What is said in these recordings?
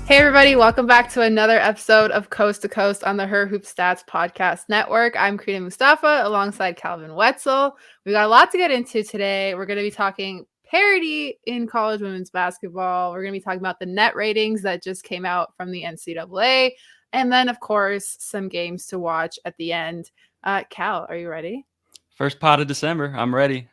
Hey everybody, welcome back to another episode of Coast to Coast on the Her Hoop Stats Podcast Network. I'm Crina Mustafa alongside Calvin Wetzel. We got a lot to get into today. We're going to be talking parity in college women's basketball. We're going to be talking about the net ratings that just came out from the NCAA. And then, of course, some games to watch at the end. Cal, are you ready? First pod of December. I'm ready.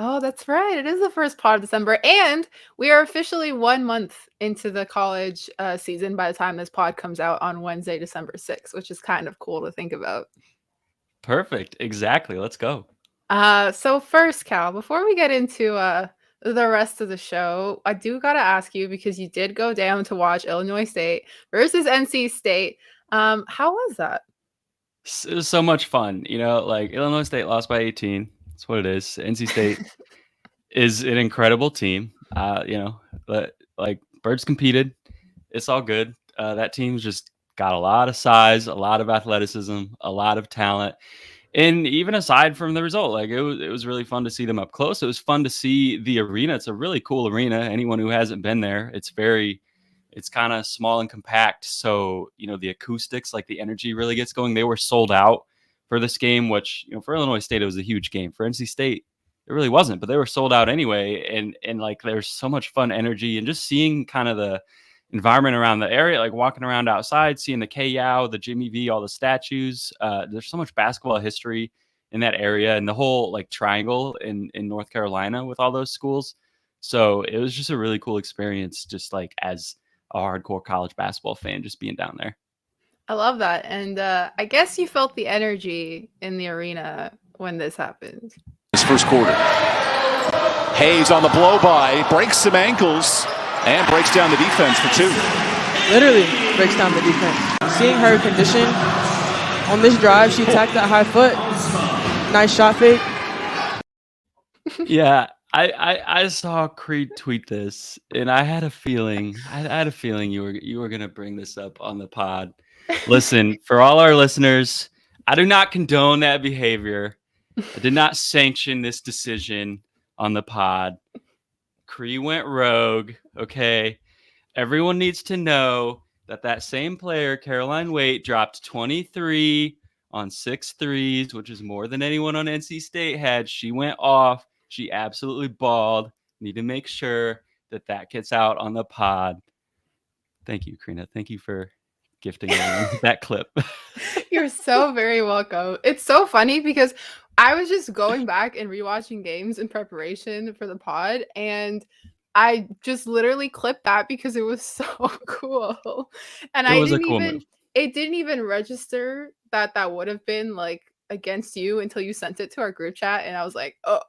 Oh, that's right. It is the first pod of December. And we are officially 1 month into the college season by the time this pod comes out on Wednesday, December 6th, which is kind of cool to think about. Perfect. Exactly. Let's go. So first, Cal, before we get into the rest of the show, I do got to ask you, because you did go down to watch Illinois State versus NC State. How was that? It was so much fun. Like Illinois State lost by 18. That's what it is. NC State is an incredible team. But like Birds competed. It's all good. That team's just got a lot of size, a lot of athleticism, a lot of talent. And even aside from the result, like it was really fun to see them up close. It was fun to see the arena. It's a really cool arena. Anyone who hasn't been there, it's kind of small and compact. So, the acoustics, like the energy really gets going. They were sold out for this game, which, for Illinois State, it was a huge game. For NC State, it really wasn't, but they were sold out anyway. And like, there's so much fun energy and just seeing kind of the environment around the area, like walking around outside, seeing the K-Yow, the Jimmy V, all the statues. There's so much basketball history in that area and the whole like triangle in North Carolina with all those schools. So it was just a really cool experience, just like as a hardcore college basketball fan, just being down there. I love that. And I guess you felt the energy in the arena when this happened. This first quarter. Hayes on the blow-by, breaks some ankles, and breaks down the defense for two. Literally breaks down the defense. Seeing her condition on this drive, she attacked that high foot. Nice shot fake. Yeah, I saw Creed tweet this, and I had a feeling. I had a feeling you were gonna bring this up on the pod. Listen, for all our listeners, I do not condone that behavior. I did not sanction this decision on the pod. Cree went rogue. Okay, everyone needs to know that same player, Caroline Waite, dropped 23 on 6 threes, which is more than anyone on NC State had. She went off. She absolutely balled. Need to make sure that gets out on the pod. Thank you, Crina. Thank you for gifting that clip. You're so very welcome. It's so funny because I was just going back and rewatching games in preparation for the pod, and I just literally clipped that because it was so cool. And it didn't even register that would have been like against you until you sent it to our group chat, and I was like, oh.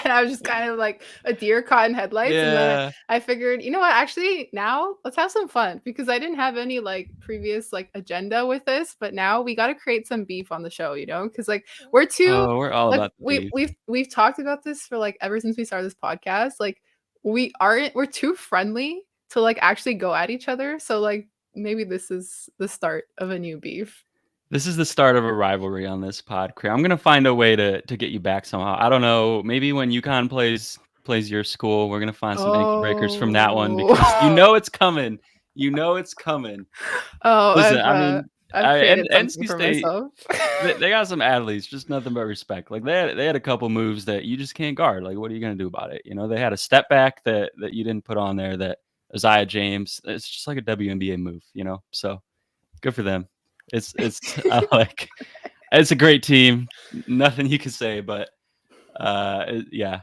And I was just kind of like a deer caught in headlights. Yeah. And then I figured, you know what, actually now let's have some fun, because I didn't have any like previous like agenda with this, but now we got to create some beef on the show, because like we're we're all like, about the beef. we've talked about this for like ever since we started this podcast. Like we're too friendly to like actually go at each other. So like maybe this is the start of a new beef. This is the start of a rivalry on this pod. I'm going to find a way to get you back somehow. I don't know. Maybe when UConn plays your school, we're going to find some ankle breakers from that one, because it's coming. It's coming. Oh, listen, I've created NC for State, myself. they got some athletes, just nothing but respect. Like they had a couple moves that you just can't guard. Like, what are you going to do about it? They had a step back that you didn't put on there, that Isaiah James. It's just like a WNBA move, So good for them. It's it's a great team. Nothing you can say, but yeah.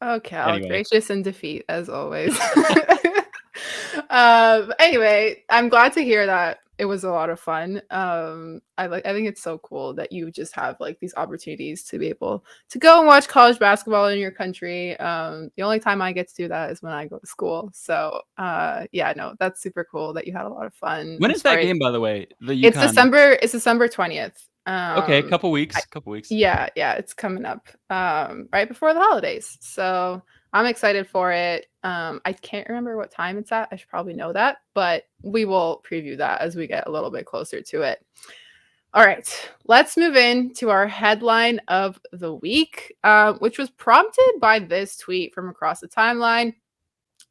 Okay, Anyway. Gracious in defeat as always. Anyway, I'm glad to hear that it was a lot of fun. I think it's so cool that you just have like these opportunities to be able to go and watch college basketball in your country. The only time I get to do that is when I go to school. So yeah, no, that's super cool that you had a lot of fun. When is that game, by the way? It's December 20th. Okay, couple weeks. Yeah, it's coming up right before the holidays. So I'm excited for it. I can't remember what time it's at. I should probably know that, but we will preview that as we get a little bit closer to it. All right, let's move into our headline of the week, which was prompted by this tweet from across the timeline,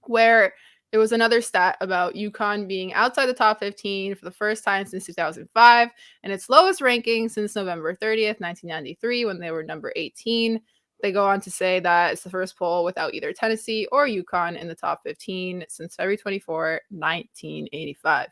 where It was another stat about UConn being outside the top 15 for the first time since 2005 and its lowest ranking since November 30th, 1993, when they were number 18. They go on to say that it's the first poll without either Tennessee or UConn in the top 15 since February 24, 1985.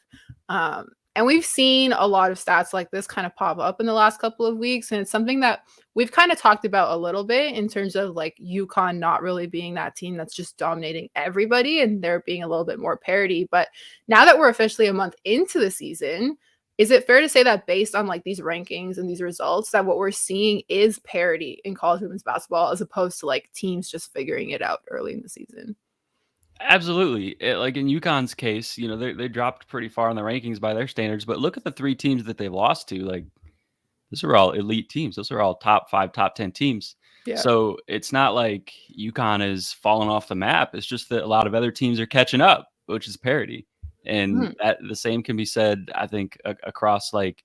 And we've seen a lot of stats like this kind of pop up in the last couple of weeks. And it's something that we've kind of talked about a little bit in terms of like UConn not really being that team that's just dominating everybody and there being a little bit more parity. But now that we're officially a month into the season, is it fair to say that based on like these rankings and these results that what we're seeing is parity in college women's basketball as opposed to like teams just figuring it out early in the season? Absolutely. Like in UConn's case, they dropped pretty far in the rankings by their standards, but look at the 3 teams that they've lost to. Like, those are all elite teams. Those are all top 5, top 10 teams. Yeah. So it's not like UConn is falling off the map. It's just that a lot of other teams are catching up, which is parity. And that the same can be said, I think, across like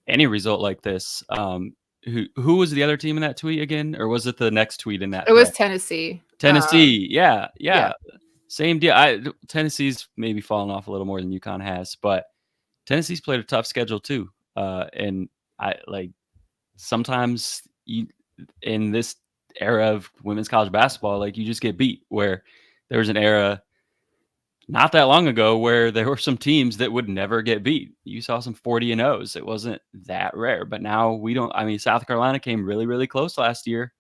any result like this. Who was the other team in that tweet again? Or was it the next tweet in that? It was Tennessee. Tennessee. Yeah. Same deal. Tennessee's maybe fallen off a little more than UConn has, but Tennessee's played a tough schedule too. And I like sometimes in this era of women's college basketball, like you just get beat. Where there was an era not that long ago where there were some teams that would never get beat. You saw some 40-0s. It wasn't that rare, but now we don't. I mean, South Carolina came really, really close last year,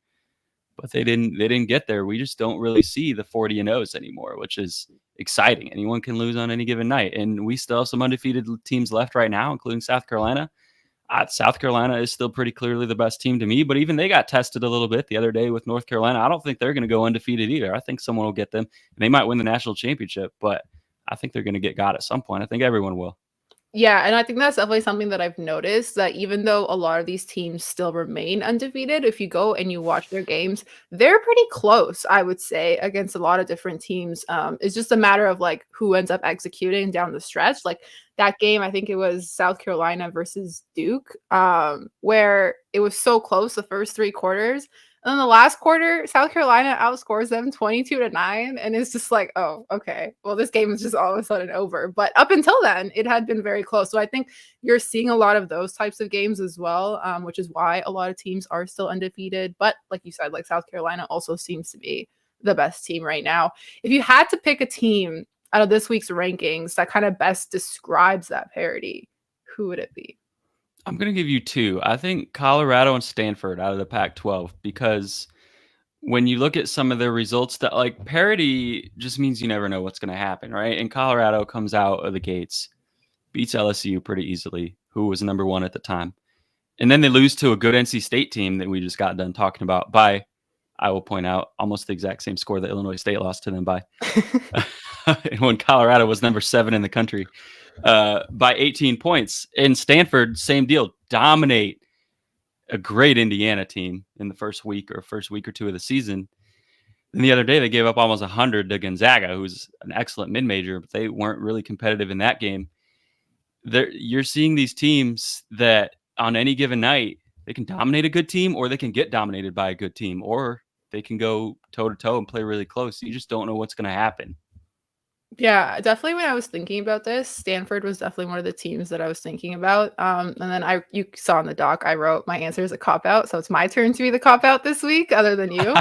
but they didn't get there. We just don't really see the 40-0s anymore, which is exciting. Anyone can lose on any given night, and we still have some undefeated teams left right now, including South Carolina. South Carolina is still pretty clearly the best team to me, but even they got tested a little bit the other day with North Carolina. I don't think they're going to go undefeated either. I think someone will get them, and they might win the national championship, but I think they're going to get got at some point. I think everyone will. Yeah, and I think that's definitely something that I've noticed, that even though a lot of these teams still remain undefeated, if you go and you watch their games, they're pretty close, I would say, against a lot of different teams. It's just a matter of like who ends up executing down the stretch. Like that game, I think it was South Carolina versus Duke, where it was so close the first 3 quarters. And then the last quarter, South Carolina outscores them 22-9. And it's just like, oh, okay. Well, this game is just all of a sudden over. But up until then, it had been very close. So I think you're seeing a lot of those types of games as well, which is why a lot of teams are still undefeated. But like you said, like South Carolina also seems to be the best team right now. If you had to pick a team out of this week's rankings that kind of best describes that parity, who would it be? I'm going to give you 2. I think Colorado and Stanford out of the Pac-12, because when you look at some of their results, that like parity just means you never know what's going to happen, right? And Colorado comes out of the gates, beats LSU pretty easily, who was number 1 at the time. And then they lose to a good NC State team that we just got done talking about by, I will point out, almost the exact same score that Illinois State lost to them by. When Colorado was number 7 in the country. By 18 points. In Stanford, same deal. Dominate a great Indiana team in the first week or 2 of the season. And the other day, they gave up almost 100 to Gonzaga, who's an excellent mid-major, but they weren't really competitive in that game. You're seeing these teams that on any given night, they can dominate a good team, or they can get dominated by a good team, or they can go toe-to-toe and play really close. You just don't know what's going to happen. Yeah, definitely when I was thinking about this, Stanford was definitely one of the teams that I was thinking about. And then you saw in the doc, I wrote my answer is a cop-out. So it's my turn to be the cop-out this week, other than you.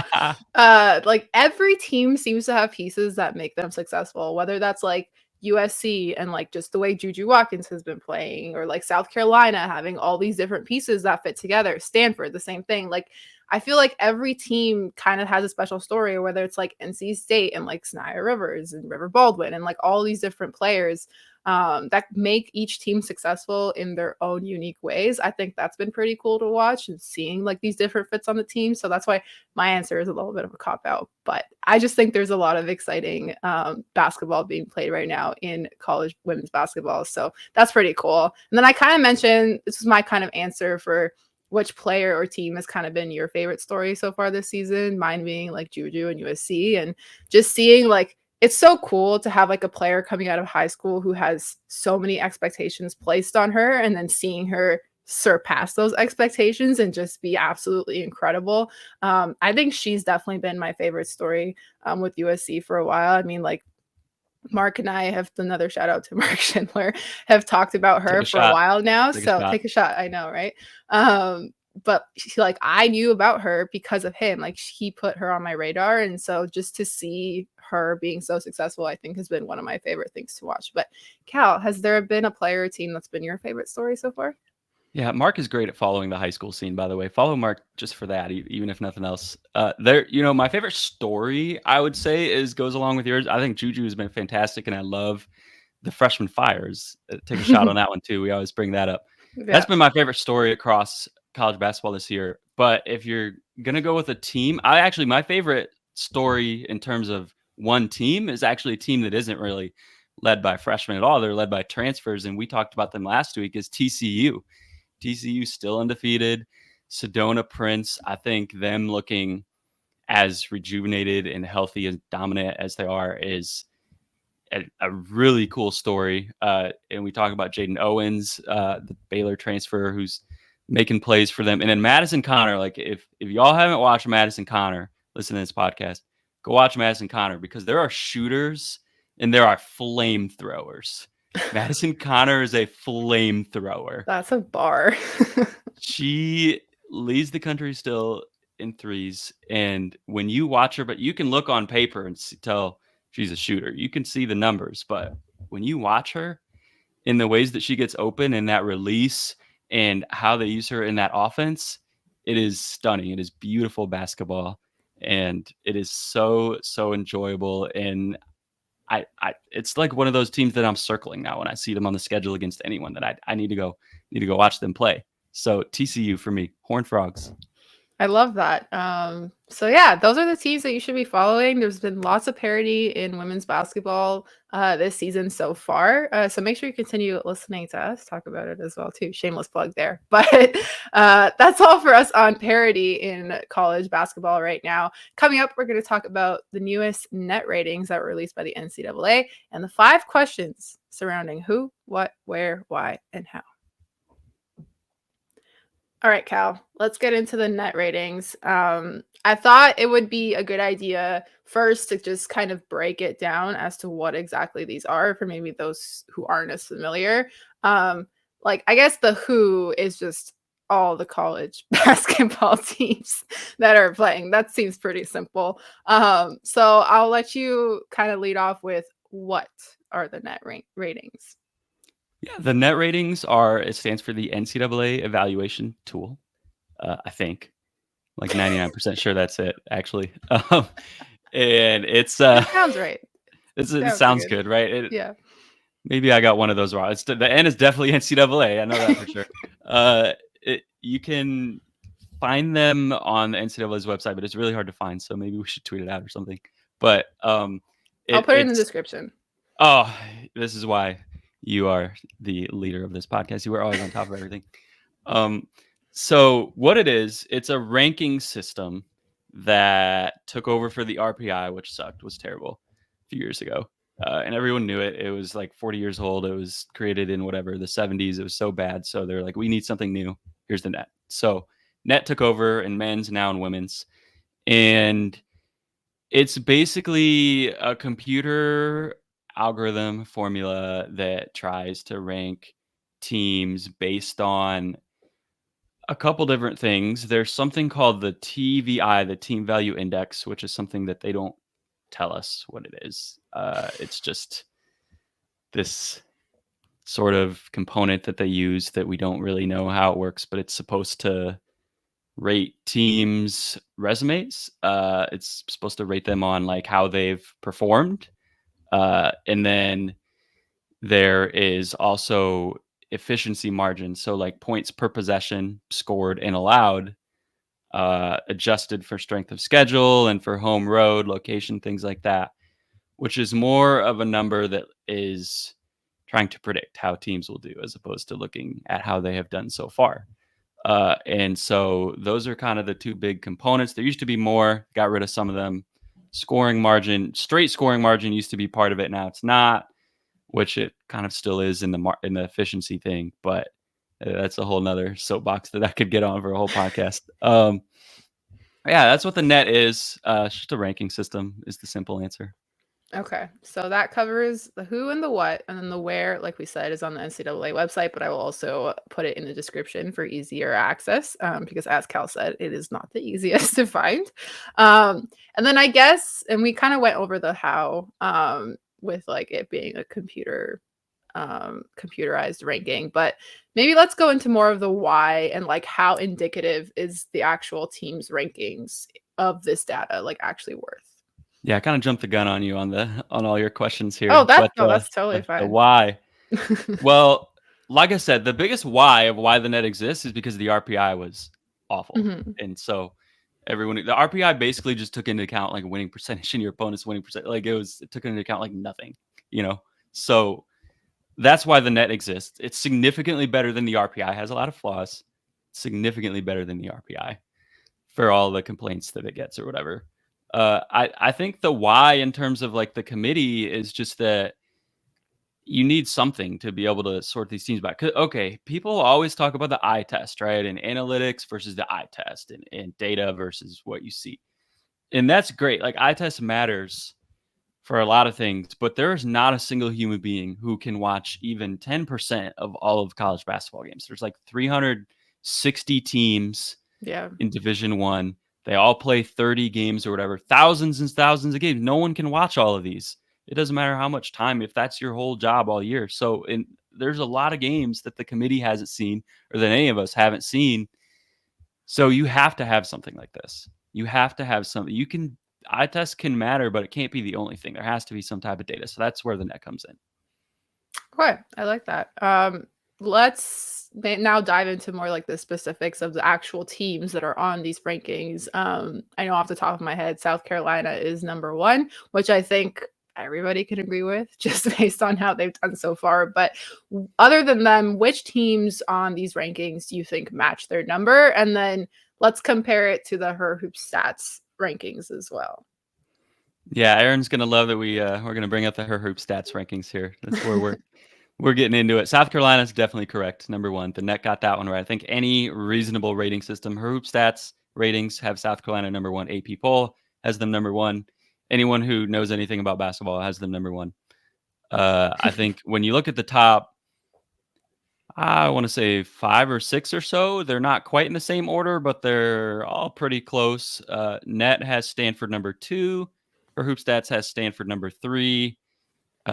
Like every team seems to have pieces that make them successful, whether that's like USC and like just the way Juju Watkins has been playing, or like South Carolina having all these different pieces that fit together. Stanford, the same thing. Like I feel like every team kind of has a special story, whether it's like NC State and like Snyder Rivers and River Baldwin and like all these different players that make each team successful in their own unique ways. I think that's been pretty cool to watch and seeing like these different fits on the team. So that's why my answer is a little bit of a cop-out. But I just think there's a lot of exciting basketball being played right now in college women's basketball. So that's pretty cool. And then I kind of mentioned, this is my kind of answer for which player or team has kind of been your favorite story so far this season, mine being like Juju and USC, and just seeing like, it's so cool to have like a player coming out of high school who has so many expectations placed on her, and then seeing her surpass those expectations and just be absolutely incredible. I think she's definitely been my favorite story with USC for a while. I mean, like Mark and I have another shout out to Mark Schindler have talked about her for a while now. So take a shot. I know, right? But I knew about her because of him. Like he put her on my radar. And so just to see her being so successful, I think has been one of my favorite things to watch. But Cal, has there been a player or team that's been your favorite story so far? Yeah, Mark is great at following the high school scene, by the way. Follow Mark just for that, even if nothing else. My favorite story, I would say, goes along with yours. I think Juju has been fantastic, and I love the freshman fires. Take a shot on that one, too. We always bring that up. Yeah. That's been my favorite story across college basketball this year. But if you're going to go with a team, my favorite story in terms of one team is actually a team that isn't really led by freshmen at all. They're led by transfers, and we talked about them last week, is TCU. TCU still undefeated. Sedona Prince, I think them looking as rejuvenated and healthy and dominant as they are is a really cool story. And we talk about Jaden Owens, the Baylor transfer who's making plays for them. And then Madison Connor, like if y'all haven't watched Madison Connor, listen to this podcast, go watch Madison Connor because there are shooters and there are flamethrowers. Madison Connor is a flamethrower. That's a bar. She leads the country still in threes. And when you watch her, but you can look on paper and tell she's a shooter. You can see the numbers. But when you watch her in the ways that she gets open in that release and how they use her in that offense, it is stunning. It is beautiful basketball. And it is so, so enjoyable. And it's like one of those teams that I'm circling now when I see them on the schedule against anyone that I need to go watch them play. So TCU for me, Horned Frogs. I love that. So yeah, those are the teams that you should be following. There's been lots of parity in women's basketball this season so far. So make sure you continue listening to us talk about it as well too. Shameless plug there. But that's all for us on parity in college basketball right now. Coming up, we're going to talk about the newest net ratings that were released by the NCAA and the 5 questions surrounding who, what, where, why, and how. All right, Cal, let's get into the net ratings. I thought it would be a good idea first to just kind of break it down as to what exactly these are for maybe those who aren't as familiar. I guess the who is just all the college basketball teams that are playing. That seems pretty simple. So I'll let you kind of lead off with what are the net ratings. Yeah, the net ratings it stands for the NCAA evaluation tool. I think like 99% sure that's it actually. And it's it sounds right. It sounds good, right? Yeah. Maybe I got one of those wrong. The N is definitely NCAA. I know that for sure. You can find them on the NCAA's website, but it's really hard to find. So maybe we should tweet it out or something. But I'll put it in the description. Oh, this is why you are the leader of this podcast. You are always on top of everything. So what it is, it's a ranking system that took over for the RPI, which sucked, was terrible a few years ago. And everyone knew it. It was like 40 years old. It was created in the 70s. It was so bad. So they're like, we need something new. Here's the net. So net took over in men's, now in women's. And it's basically a computer algorithm formula that tries to rank teams based on a couple different things. There's something called the TVI, the Team Value Index, which is something that they don't tell us what it is. It's just this sort of component that they use that we don't really know how it works, but it's supposed to rate teams' resumes. It's supposed to rate them on like how they've performed. And then there is also efficiency margin. So like points per possession scored and allowed, adjusted for strength of schedule and for home road location, things like that, which is more of a number that is trying to predict how teams will do as opposed to looking at how they have done so far. And so those are kind of the two big components. There used to be more, got rid of some of them. Scoring margin, straight scoring margin used to be part of it. Now it's not, which it kind of still is in the efficiency thing. But that's a whole nother soapbox that I could get on for a whole podcast. Yeah, that's what the net is. It's just a ranking system is the simple answer. Okay, so that covers the who and the what, and then the where, like we said, is on the NCAA website, but I will also put it in the description for easier access, because as Cal said, it is not the easiest to find. And then I guess, and we kind of went over the how, with like it being a computerized ranking, but maybe let's go into more of the why and like how indicative is the actual team's rankings of this data like actually worth. Yeah, I kind of jumped the gun on you on all your questions here. Oh, But that's totally the fine. why. Well, like I said, the biggest why of why the net exists is because the RPI was awful. Mhm. And so the RPI basically just took into account like winning percentage and your opponent's winning percent. Like it took into account like nothing, you know? So that's why the net exists. It's significantly better than the RPI. Has a lot of flaws. Significantly better than the RPI for all the complaints that it gets or whatever. I think the why in terms of like the committee is just that you need something to be able to sort these teams back. Okay, people always talk about the eye test, right? And analytics versus the eye test and data versus what you see. And that's great. Like eye test matters for a lot of things, but there is not a single human being who can watch even 10% of all of college basketball games. There's like 360 teams Yeah. in Division 1. They all play 30 games or whatever, thousands and thousands of games. No one can watch all of these. It doesn't matter how much time if that's your whole job all year. So there's a lot of games that the committee hasn't seen or that any of us haven't seen. So you have to have something like this. You have to have something. Eye test can matter, but it can't be the only thing. There has to be some type of data. So that's where the net comes in. Okay, I like that. Let's now dive into more like the specifics of the actual teams that are on these rankings. I know off the top of my head, South Carolina is number 1, which I think everybody can agree with just based on how they've done so far. But other than them, which teams on these rankings do you think match their number? And then let's compare it to the Her Hoop Stats rankings as well. Yeah, Aaron's gonna love that we're gonna bring up the Her Hoop Stats rankings here. That's where we're getting into it. South Carolina is definitely correct. Number 1. The net got that one right. I think any reasonable rating system, Her Hoop Stats ratings have South Carolina number 1. AP poll has them number 1. Anyone who knows anything about basketball has them number 1. I think when you look at the top, I want to say 5 or 6 or so, they're not quite in the same order, but they're all pretty close. Net has Stanford number 2. Her Hoop Stats has Stanford number 3.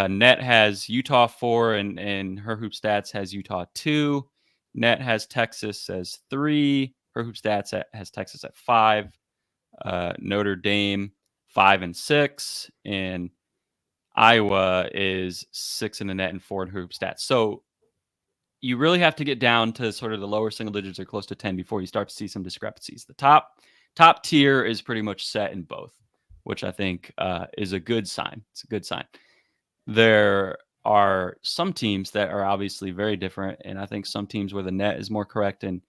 Net has Utah 4, and Her Hoop Stats has Utah 2. Net has Texas as 3. Her Hoop Stats has Texas at 5. Notre Dame 5 and 6, and Iowa is 6 in the net and 4 in Her Hoop Stats. So you really have to get down to sort of the lower single digits or close to 10 before you start to see some discrepancies. The top tier is pretty much set in both, which I think is a good sign. It's a good sign. There are some teams that are obviously very different, and I think some teams where the net is more correct and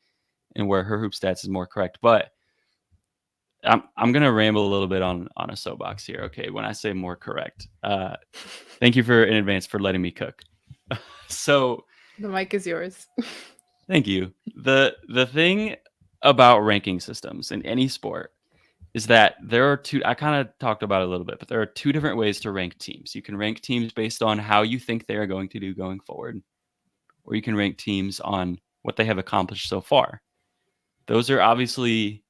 where Her Hoop Stats is more correct. But I'm gonna ramble a little bit on a soapbox here. Okay, when I say more correct, thank you in advance for letting me cook. So The mic is yours. thank you. The thing about ranking systems in any sport is that there are two. I kind of talked about it a little bit, but there are 2 different ways to rank teams. You can rank teams based on how you think they are going to do going forward, or you can rank teams on what they have accomplished so far. Those are obviously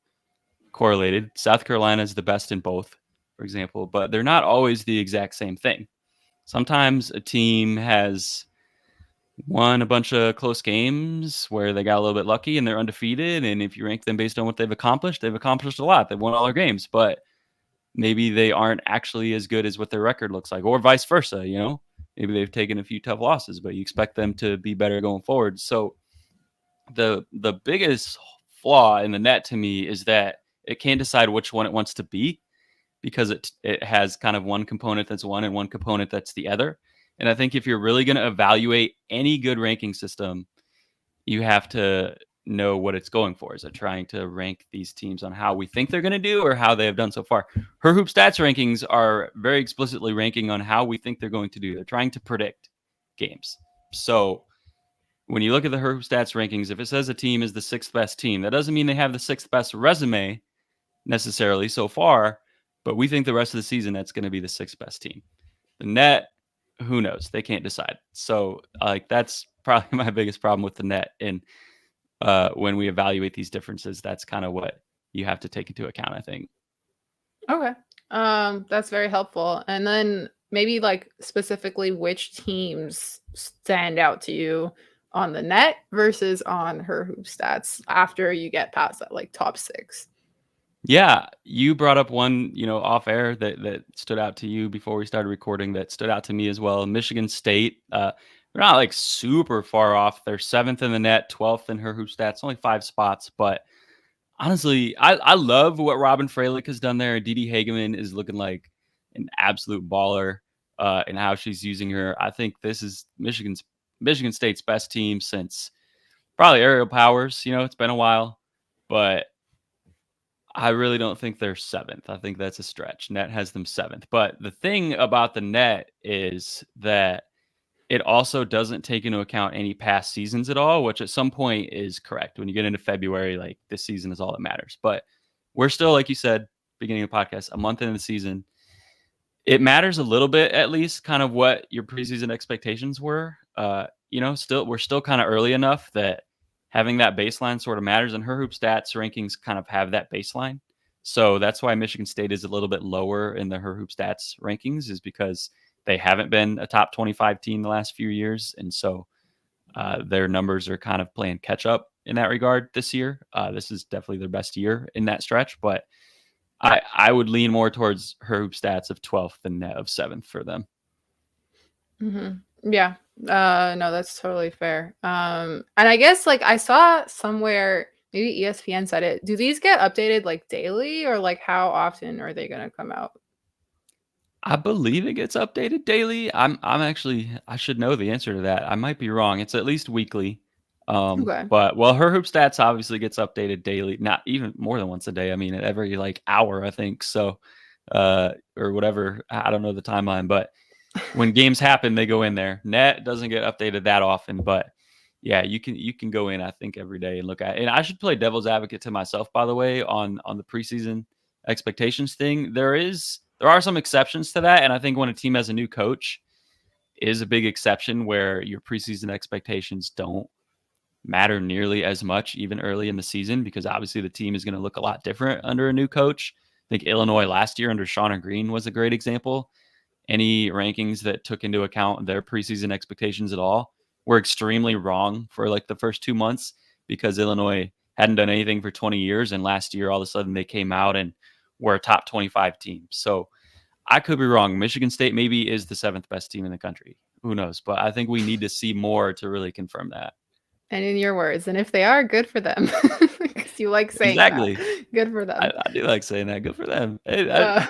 correlated. South Carolina is the best in both, for example, but they're not always the exact same thing. Sometimes a team has won a bunch of close games where they got a little bit lucky and they're undefeated. And if you rank them based on what they've accomplished a lot. They've won all their games, but maybe they aren't actually as good as what their record looks like, or vice versa. Maybe they've taken a few tough losses, but you expect them to be better going forward. So the biggest flaw in the net to me is that it can't decide which one it wants to be, because it has kind of one component that's one and one component that's the other. And I think if you're really going to evaluate any good ranking system, you have to know what it's going for. Is it trying to rank these teams on how we think they're going to do or how they have done so far? Her Hoop Stats rankings are very explicitly ranking on how we think they're going to do. They're trying to predict games. So when you look at the Her Hoop Stats rankings, if it says a team is the 6th best team, that doesn't mean they have the 6th best resume necessarily so far, but we think the rest of the season that's going to be the 6th best team. The net, who knows? They can't decide. So like that's probably my biggest problem with the net. And when we evaluate these differences, that's kind of what you have to take into account, I think. Okay. That's very helpful. And then maybe like specifically which teams stand out to you on the net versus on her hoop stats after you get past that like top 6. Yeah, you brought up one, off air that stood out to you before we started recording. That stood out to me as well. Michigan State, they're not like super far off. They're 7th in the net, 12th in her hoop stats, only 5 spots. But honestly, I love what Robin Freilich has done there. Didi Hageman is looking like an absolute baller in how she's using her. I think this is Michigan State's best team since probably Aerial Powers. It's been a while, but I really don't think they're 7th. I think that's a stretch. Net has them 7th. But the thing about the net is that it also doesn't take into account any past seasons at all, which at some point is correct. When you get into February, like this season is all that matters. But we're still, like you said, beginning of the podcast, a month into the season. It matters a little bit, at least, kind of what your preseason expectations were. We're still kind of early enough that having that baseline sort of matters, and her hoop stats rankings kind of have that baseline. So that's why Michigan State is a little bit lower in the her hoop stats rankings, is because they haven't been a top 25 team the last few years, and so their numbers are kind of playing catch up in that regard this year. This is definitely their best year in that stretch, but I would lean more towards her hoop stats of 12th than net of 7th for them. Mm-hmm. Yeah. No, that's totally fair. And I guess like I saw somewhere, maybe ESPN said it. Do these get updated like daily, or like how often are they going to come out? I believe it gets updated daily. I should know the answer to that. I might be wrong. It's at least weekly. Okay. But her hoop stats obviously gets updated daily, not even more than once a day. I mean, at every like hour, I think. So, or whatever. I don't know the timeline, but when games happen, they go in there. Net doesn't get updated that often, but yeah, you can go in, I think, every day and look at it. And I should play devil's advocate to myself, by the way, on the preseason expectations thing. There are some exceptions to that, and I think when a team has a new coach is a big exception where your preseason expectations don't matter nearly as much even early in the season, because obviously the team is going to look a lot different under a new coach. I think Illinois last year under Shauna Green was a great example. Any rankings that took into account their preseason expectations at all were extremely wrong for like the first 2 months, because Illinois hadn't done anything for 20 years. And last year, all of a sudden they came out and were a top 25 team. So I could be wrong. Michigan State maybe is the 7th best team in the country. Who knows? But I think we need to see more to really confirm that. And in your words, and if they are, good for them. Because you like saying Exactly. that. Good for them. I do like saying that. Good for them. Hey, Uh,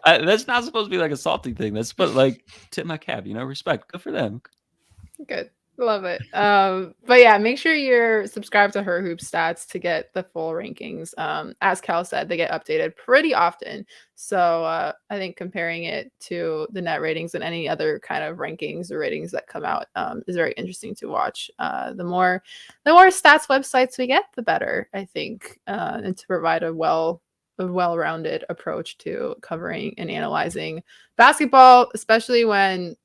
that's not supposed to be like a salty thing. That's supposed like tip my cap, respect. Good for them. Good. Love it. But yeah, make sure you're subscribed to Her Hoop Stats to get the full rankings. As Cal said, they get updated pretty often. So I think comparing it to the net ratings and any other kind of rankings or ratings that come out is very interesting to watch. The more stats websites we get, the better, I think, and to provide a well-rounded approach to covering and analyzing basketball, especially when,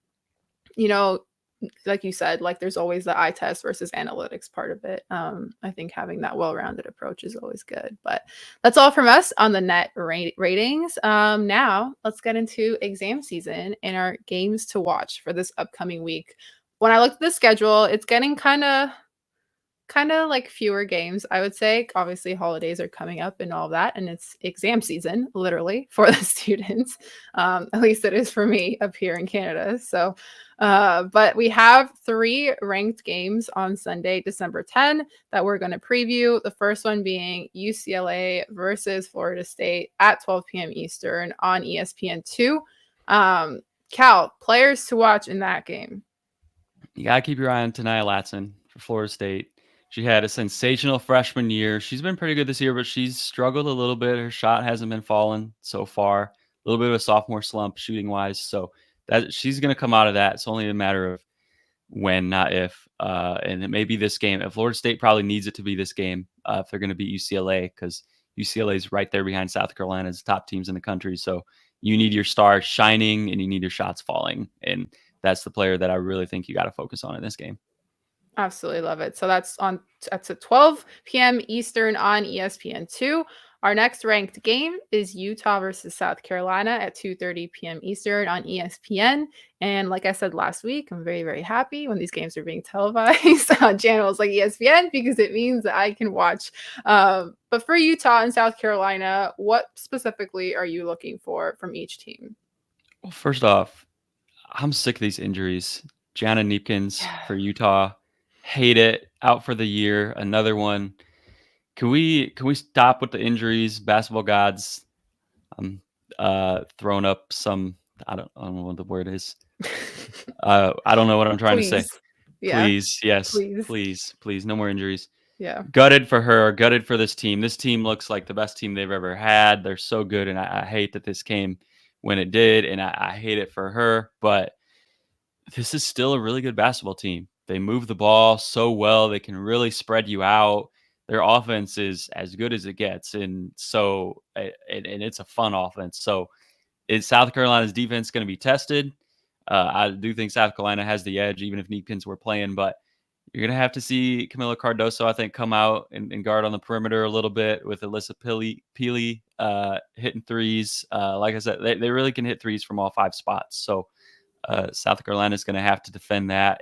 like you said, like there's always the eye test versus analytics part of it. I think having that well-rounded approach is always good. But that's all from us on the net ratings. Now let's get into exam season and our games to watch for this upcoming week. When I looked at the schedule, it's getting kind of like fewer games, I would say. Obviously, holidays are coming up and all that, and it's exam season, literally, for the students. At least it is for me up here in Canada. So, but we have 3 ranked games on Sunday, December 10, that we're going to preview. The first one being UCLA versus Florida State at 12 p.m. Eastern on ESPN2. Cal, players to watch in that game. You got to keep your eye on Tanaya Latson for Florida State. She had a sensational freshman year. She's been pretty good this year, but she's struggled a little bit. Her shot hasn't been falling so far. A little bit of a sophomore slump shooting wise. So that she's going to come out of that. It's only a matter of when, not if. And it may be this game. Florida State probably needs it to be this game if they're going to beat UCLA, because UCLA is right there behind South Carolina's top teams in the country. So you need your stars shining and you need your shots falling. And that's the player that I really think you got to focus on in this game. Absolutely love it. So that's at 12 p.m. Eastern on ESPN2. Our next ranked game is Utah versus South Carolina at 2:30 p.m. Eastern on ESPN. And like I said last week, I'm very, very happy when these games are being televised on channels like ESPN because it means that I can watch. But for Utah and South Carolina, what specifically are you looking for from each team? Well, first off, I'm sick of these injuries. Gianna Neepkins for Utah, hate it. Out for the year. Another one. Can we stop with the injuries, basketball gods? I'm throwing up some. I don't know what the word is. I don't know what I'm trying to say. Yeah. Please, yes, Please. please, no more injuries. Yeah. Gutted for her. Gutted for this team. This team looks like the best team they've ever had. They're so good, and I hate that this came when it did, and I hate it for her. But this is still a really good basketball team. They move the ball so well. They can really spread you out. Their offense is as good as it gets. And so, and it's a fun offense. So is South Carolina's defense going to be tested? I do think South Carolina has the edge, even if Neepkins were playing, but you're going to have to see Camila Cardoso, I think, come out and guard on the perimeter a little bit with Alyssa Peely hitting threes. Like I said, they really can hit threes from all 5 spots. So South Carolina is going to have to defend that.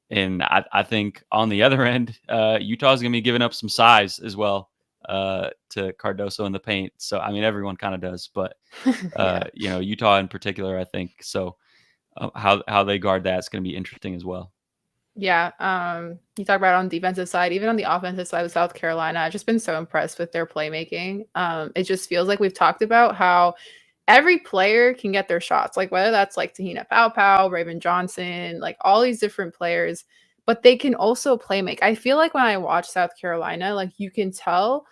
And I think on the other end, Utah is going to be giving up some size as well to Cardoso in the paint. So, I mean, everyone kind of does, but, Utah in particular, I think. So how they guard that is going to be interesting as well. Yeah. You talk about on the defensive side, even on the offensive side with South Carolina, I've just been so impressed with their playmaking. It just feels like we've talked about how every player can get their shots, like whether that's like Tahina Pau, Raven Johnson, like all these different players, but they can also play make. I feel like when I watch South Carolina, like you can tell,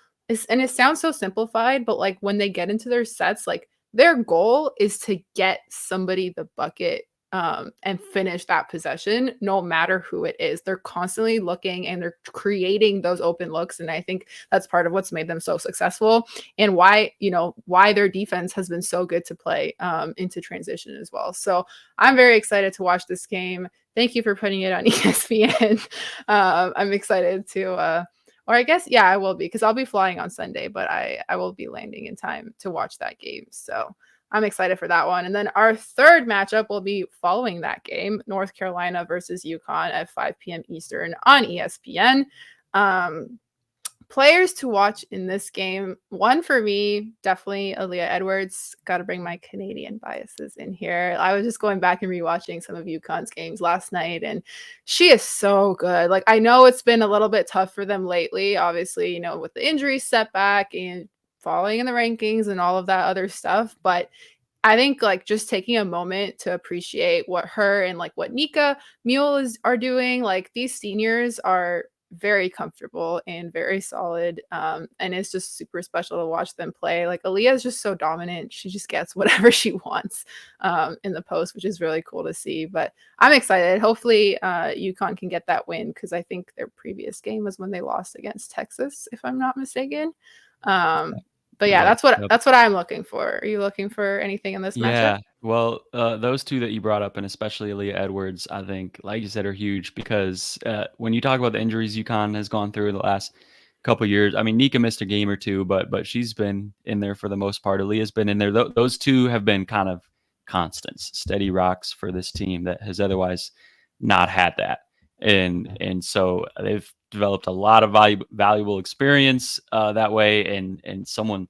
and it sounds so simplified, but like when they get into their sets, like their goal is to get somebody the bucket and finish that possession, no matter who it is. They're constantly looking and they're creating those open looks. And I think that's part of what's made them so successful and why their defense has been so good to play into transition as well. So I'm very excited to watch this game. Thank you for putting it on ESPN. I'm excited to, or I guess, yeah, I will be because I'll be flying on Sunday, but I will be landing in time to watch that game. So I'm excited for that one. And then our third matchup will be following that game, North Carolina versus UConn at 5 p.m. Eastern on ESPN. Players to watch in this game. One for me, definitely Aaliyah Edwards. Got to bring my Canadian biases in here. I was just going back and rewatching some of UConn's games last night, and she is so good. Like, I know it's been a little bit tough for them lately, obviously, with the injury setback and falling in the rankings and all of that other stuff. But I think like just taking a moment to appreciate what her and like what Nika Mule are doing. Like these seniors are very comfortable and very solid. And it's just super special to watch them play. Like Aaliyah is just so dominant. She just gets whatever she wants in the post, which is really cool to see. But I'm excited. Hopefully UConn can get that win because I think their previous game was when they lost against Texas, if I'm not mistaken. But yeah, that's what I'm looking for. Are you looking for anything in this matchup? Yeah, well, those two that you brought up, and especially Aaliyah Edwards, I think, like you said, are huge because when you talk about the injuries UConn has gone through the last couple of years, I mean, Nika missed a game or two, but she's been in there for the most part. Aaliyah's been in there. Those two have been kind of constants, steady rocks for this team that has otherwise not had that. And so they've developed a lot of valuable experience that way, and someone,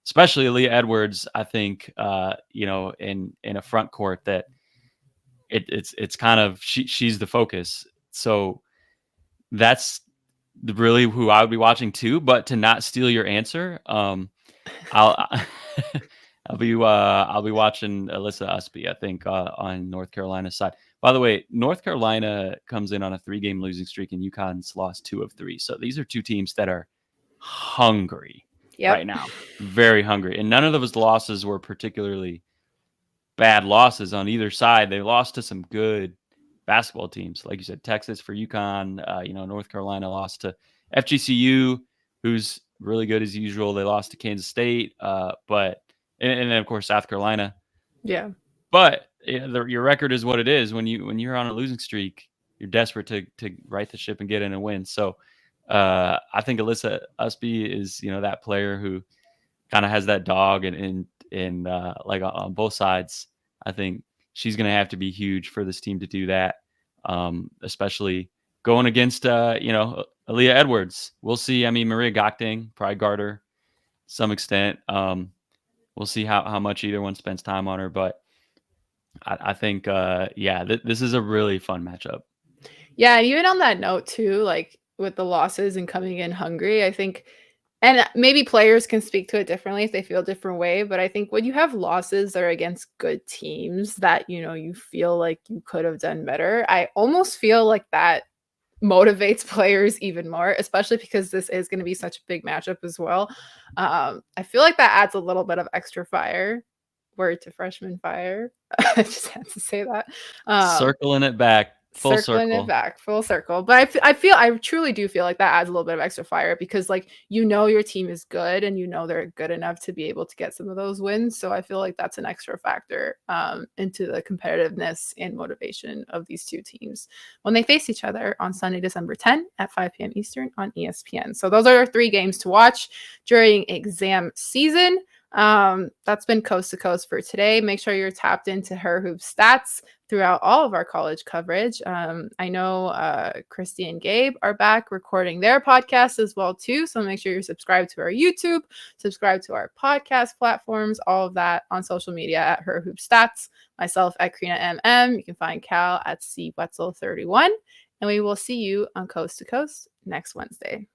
especially Aaliyah Edwards, I think, in a front court that it's kind of she's the focus. So that's really who I would be watching too. But to not steal your answer, I'll I'll be watching Alyssa Usby, I think, on North Carolina's side. By the way, North Carolina comes in on a 3-game losing streak, and UConn's lost 2 of 3. So these are two teams that are hungry right now, very hungry. And none of those losses were particularly bad losses on either side. They lost to some good basketball teams. Like you said, Texas for UConn, North Carolina lost to FGCU, who's really good as usual. They lost to Kansas State, but and then of course South Carolina. Yeah. But your record is what it is. When you're on a losing streak, you're desperate to right the ship and get in a win. So I think Alyssa Usby is that player who kind of has that dog and like on both sides. I think she's going to have to be huge for this team to do that, especially going against Aaliyah Edwards. We'll see. I mean, Maria Gokding probably guard her to some extent. We'll see how much either one spends time on her, but I think this is a really fun matchup. Yeah, and even on that note too, like with the losses and coming in hungry, I think, and maybe players can speak to it differently if they feel a different way, but I think when you have losses that are against good teams that, you feel like you could have done better, I almost feel like that motivates players even more, especially because this is going to be such a big matchup as well. I feel like that adds a little bit of extra fire. Word to freshman fire. I just had to say that. Circling it back. Circling it back, full circle. But I truly do feel like that adds a little bit of extra fire because like your team is good and they're good enough to be able to get some of those wins. So I feel like that's an extra factor into the competitiveness and motivation of these two teams when they face each other on Sunday, December 10 at 5 p.m. Eastern on ESPN. So those are 3 games to watch during exam season. That's been Coast to Coast for today. Make sure you're tapped into Her Hoop Stats throughout all of our college coverage. I know Christy and Gabe are back recording their podcast as well too. So make sure you're subscribed to our YouTube, subscribe to our podcast platforms, all of that on social media at Her Hoop Stats. Myself at Crina MM. You can find Cal at C Wetzel 31. And we will see you on Coast to Coast next Wednesday.